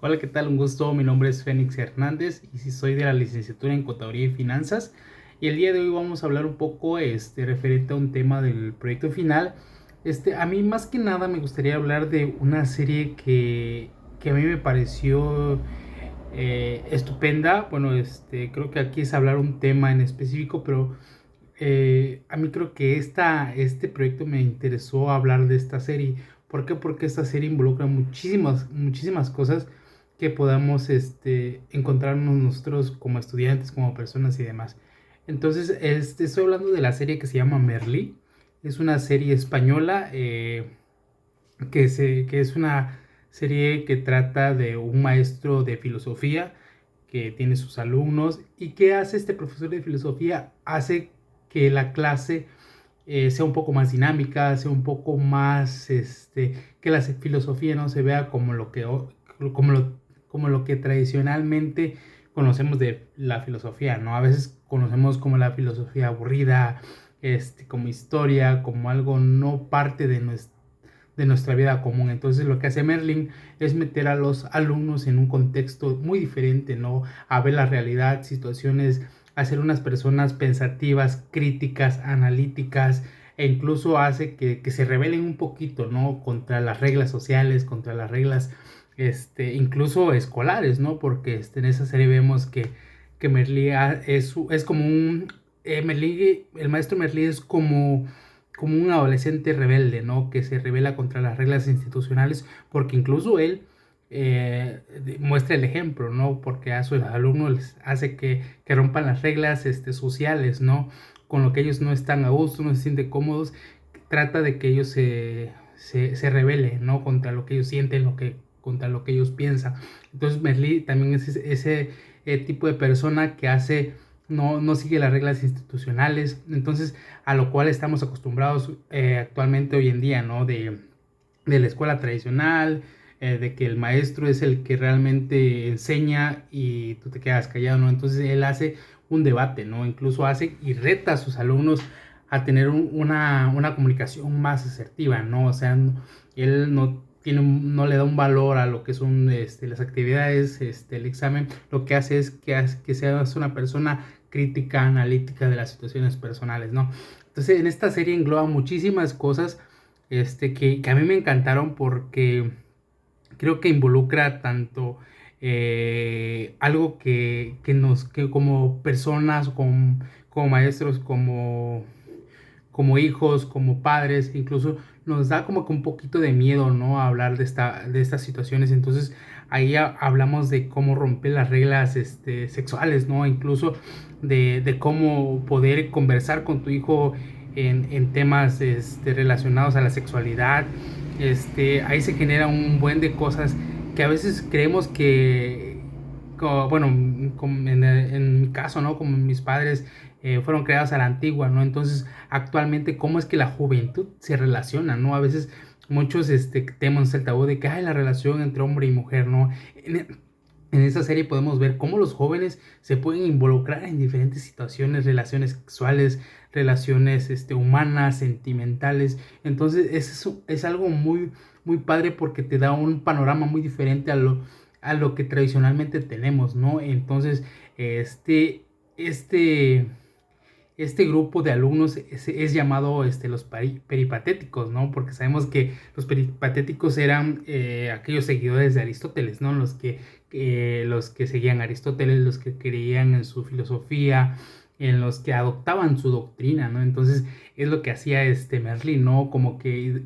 Hola, ¿qué tal? Un gusto. Mi nombre es Fénix Hernández y sí soy de la licenciatura en Contaduría y Finanzas. Y el día de hoy vamos a hablar un poco referente a un tema del proyecto final. A mí más que nada me gustaría hablar de una serie que a mí me pareció estupenda. Bueno, creo que aquí es hablar un tema en específico, pero a mí creo que este proyecto me interesó hablar de esta serie. ¿Por qué? Porque esta serie involucra muchísimas cosas que podamos encontrarnos nosotros como estudiantes, como personas y demás. Entonces, estoy hablando de la serie que se llama Merlí. Es una serie española que es una serie que trata de un maestro de filosofía que tiene sus alumnos. ¿Y qué hace este profesor de filosofía? Hace que la clase sea un poco más dinámica, sea un poco más, que la filosofía no se vea como lo, como lo que tradicionalmente conocemos de la filosofía, ¿no? A veces conocemos como la filosofía aburrida, como historia, como algo no parte de nuestra vida común. Entonces lo que hace Merlin es meter a los alumnos en un contexto muy diferente, ¿no? A ver la realidad, situaciones, a ser unas personas pensativas, críticas, analíticas, e incluso hace que se rebelen un poquito, ¿no? Contra las reglas sociales, contra las reglas, incluso escolares, ¿no? Porque en esa serie vemos que Merlí es como el maestro Merlí es como un adolescente rebelde, ¿no? Que se rebela contra las reglas institucionales, porque incluso él muestra el ejemplo, ¿no? Porque a sus alumnos les hace que rompan las reglas sociales, ¿no? Con lo que ellos no están a gusto, no se sienten cómodos, trata de que ellos se rebelen, ¿no? Contra lo que ellos sienten, contra lo que ellos piensan. Entonces Merlí también es ese tipo de persona que no sigue las reglas institucionales. Entonces, a lo cual estamos acostumbrados actualmente hoy en día, ¿no? De la escuela tradicional, de que el maestro es el que realmente enseña y tú te quedas callado, ¿no? Entonces él hace un debate, ¿no? Incluso hace y reta a sus alumnos a tener una comunicación más asertiva, ¿no? O sea, él no le da un valor a lo que son las actividades, el examen. Lo que hace es que seas una persona crítica, analítica de las situaciones personales, ¿no? Entonces, en esta serie engloba muchísimas cosas que a mí me encantaron porque creo que involucra tanto algo que como personas, como maestros, como hijos, como padres, incluso nos da como que un poquito de miedo, ¿no? A hablar de estas situaciones. Entonces ahí hablamos de cómo romper las reglas sexuales, ¿no? Incluso de cómo poder conversar con tu hijo en temas relacionados a la sexualidad. Ahí se genera un buen de cosas que a veces creemos bueno, como en mi caso, ¿no? Como mis padres fueron creados a la antigua, ¿no? Entonces, actualmente, ¿cómo es que la juventud se relaciona, ¿no? A veces muchos tenemos el tabú de que hay la relación entre hombre y mujer, ¿no? En esa serie podemos ver cómo los jóvenes se pueden involucrar en diferentes situaciones, relaciones sexuales, relaciones humanas, sentimentales. Entonces es algo muy padre porque te da un panorama muy diferente a lo que tradicionalmente tenemos, ¿no? Entonces, este, este grupo de alumnos es llamado los peripatéticos, ¿no? Porque sabemos que los peripatéticos eran aquellos seguidores de Aristóteles, ¿no? Los que seguían a Aristóteles, los que creían en su filosofía, en los que adoptaban su doctrina, ¿no? Entonces es lo que hacía Merlín, ¿no? Como que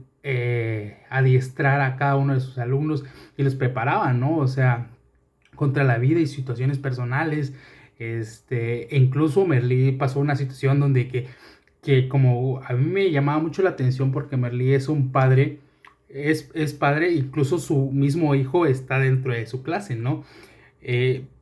adiestrar a cada uno de sus alumnos y los preparaba, ¿no? O sea, contra la vida y situaciones personales. E incluso Merlí pasó una situación donde que como a mí me llamaba mucho la atención porque Merlí es un padre, es padre, incluso su mismo hijo está dentro de su clase, ¿no?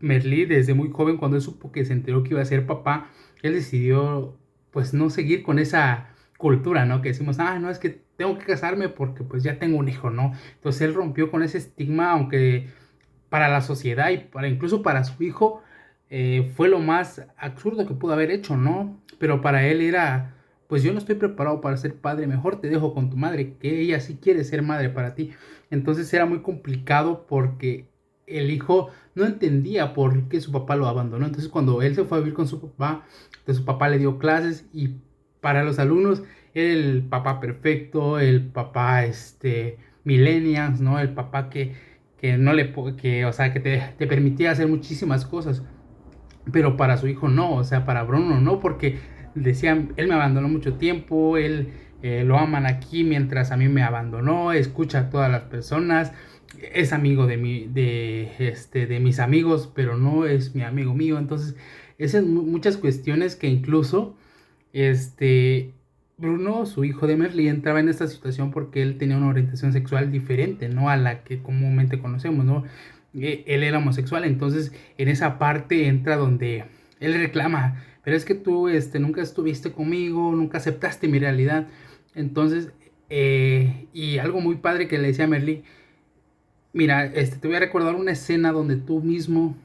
Merlí desde muy joven, cuando él supo que se enteró que iba a ser papá, él decidió pues no seguir con esa cultura, ¿no? Que decimos, no, es que tengo que casarme porque pues ya tengo un hijo, ¿no? Entonces él rompió con ese estigma, aunque para la sociedad y incluso para su hijo fue lo más absurdo que pudo haber hecho, ¿no? Pero para él era, pues yo no estoy preparado para ser padre, mejor te dejo con tu madre, que ella sí quiere ser madre para ti. Entonces era muy complicado porque el hijo no entendía por qué su papá lo abandonó. Entonces cuando él se fue a vivir con su papá, entonces su papá le dio clases y para los alumnos era el papá perfecto, el papá millennials, ¿no? El papá que no le que, o sea, que te permitía hacer muchísimas cosas. Pero para su hijo no, o sea, para Bruno no, porque decían, él me abandonó mucho tiempo, él lo aman aquí mientras a mí me abandonó, escucha a todas las personas, es amigo de mis amigos, pero no es mi amigo mío. Entonces, esas muchas cuestiones que incluso Bruno, su hijo de Merly, entraba en esta situación porque él tenía una orientación sexual diferente, ¿no? A la que comúnmente conocemos, ¿no? Él era homosexual, entonces en esa parte entra donde él reclama, pero es que tú nunca estuviste conmigo, nunca aceptaste mi realidad. Entonces, y algo muy padre que le decía a Merly, mira, te voy a recordar una escena donde tú mismo,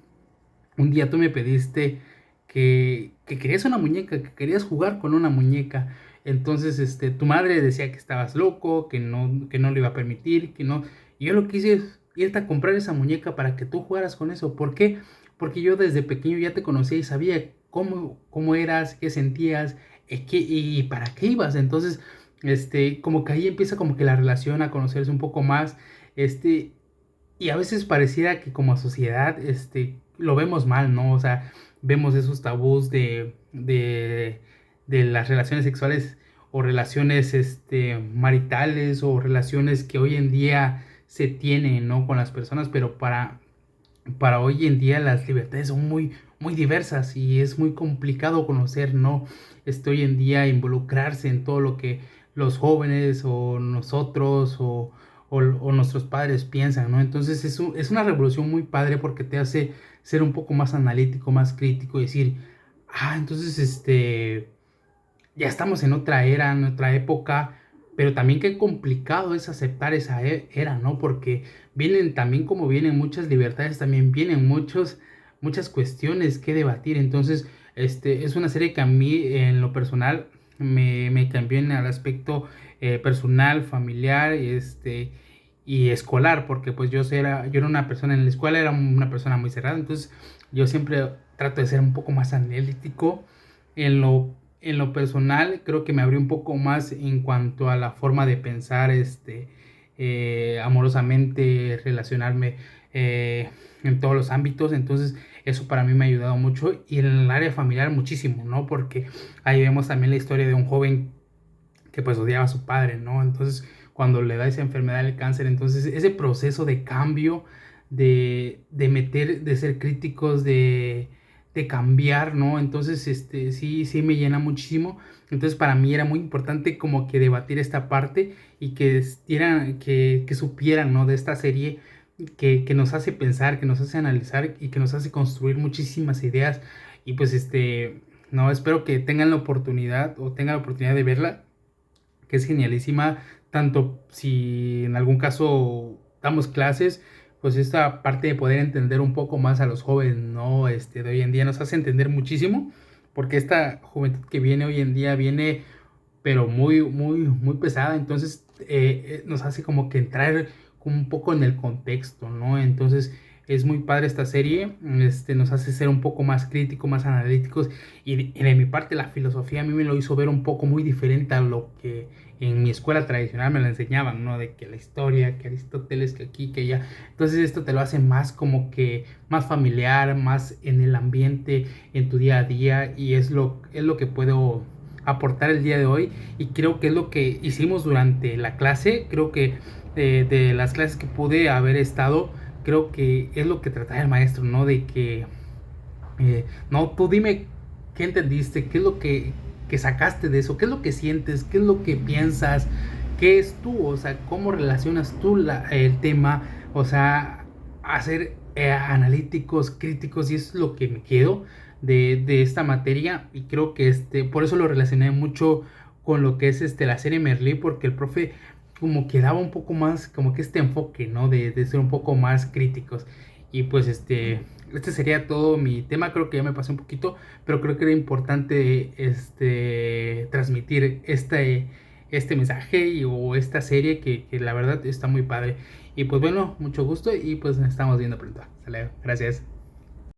un día tú me pediste que querías una muñeca, que querías jugar con una muñeca. Entonces, tu madre decía que estabas loco, que no lo iba a permitir, que no. Y yo lo que hice es irte a comprar esa muñeca para que tú jugaras con eso. ¿Por qué? Porque yo desde pequeño ya te conocía y sabía cómo eras, qué sentías, y para qué ibas. Entonces, como que ahí empieza como que la relación a conocerse un poco más. Y a veces pareciera que como sociedad, lo vemos mal, ¿no? O sea, vemos esos tabús de las relaciones sexuales o relaciones, maritales o relaciones que hoy en día se tienen, ¿no? Con las personas, pero para hoy en día las libertades son muy diversas y es muy complicado conocer, ¿no? Hoy en día involucrarse en todo lo que los jóvenes o nosotros o nuestros padres piensan, ¿no? Entonces es una revolución muy padre porque te hace ser un poco más analítico, más crítico y decir, entonces ya estamos en otra era, en otra época, pero también qué complicado es aceptar esa era, ¿no? Porque vienen también como vienen muchas libertades, también vienen muchas cuestiones que debatir. Entonces, es una serie que a mí en lo personal me cambió en el aspecto personal, familiar, y escolar, porque pues yo era una persona en la escuela, era una persona muy cerrada, entonces yo siempre trato de ser un poco más analítico en lo personal. Creo que me abrió un poco más en cuanto a la forma de pensar, amorosamente, relacionarme en todos los ámbitos. Entonces, eso para mí me ha ayudado mucho. Y en el área familiar muchísimo, ¿no? Porque ahí vemos también la historia de un joven que pues odiaba a su padre, ¿no? Entonces, cuando le da esa enfermedad del cáncer, entonces ese proceso de cambio, de ser críticos, de cambiar, ¿no? Entonces, sí me llena muchísimo. Entonces, para mí era muy importante como que debatir esta parte y que supieran, ¿no? De esta serie que nos hace pensar, que nos hace analizar y que nos hace construir muchísimas ideas. Y pues, no, espero que tengan la oportunidad o tengan la oportunidad de verla, que es genialísima, tanto si en algún caso damos clases, pues esta parte de poder entender un poco más a los jóvenes, ¿no? De hoy en día nos hace entender muchísimo, porque esta juventud que viene hoy en día viene, pero muy pesada. Entonces nos hace como que entrar un poco en el contexto, ¿no? Entonces es muy padre esta serie, nos hace ser un poco más críticos, más analíticos, y de mi parte la filosofía a mí me lo hizo ver un poco muy diferente a lo que en mi escuela tradicional me lo enseñaban, ¿no? De que la historia, que Aristóteles, que aquí, que allá. Entonces esto te lo hace más como que más familiar, más en el ambiente, en tu día a día, y es lo que puedo aportar el día de hoy, y creo que es lo que hicimos durante la clase. Creo que de las clases que pude haber estado, creo que es lo que trataba el maestro, ¿no? De que, no, tú dime qué entendiste, qué es lo que sacaste de eso, qué es lo que sientes, qué es lo que piensas, qué es tú, o sea, cómo relacionas tú el tema, o sea, hacer analíticos, críticos, y eso es lo que me quedo de esta materia. Y creo que por eso lo relacioné mucho con lo que es la serie Merlí, porque el profe como que daba un poco más, como que este enfoque, ¿no? De ser un poco más críticos. Y pues este sería todo mi tema. Creo que ya me pasé un poquito, pero creo que era importante transmitir este mensaje o esta serie que la verdad está muy padre. Y pues bueno, mucho gusto y pues nos estamos viendo pronto. Hasta luego. Gracias.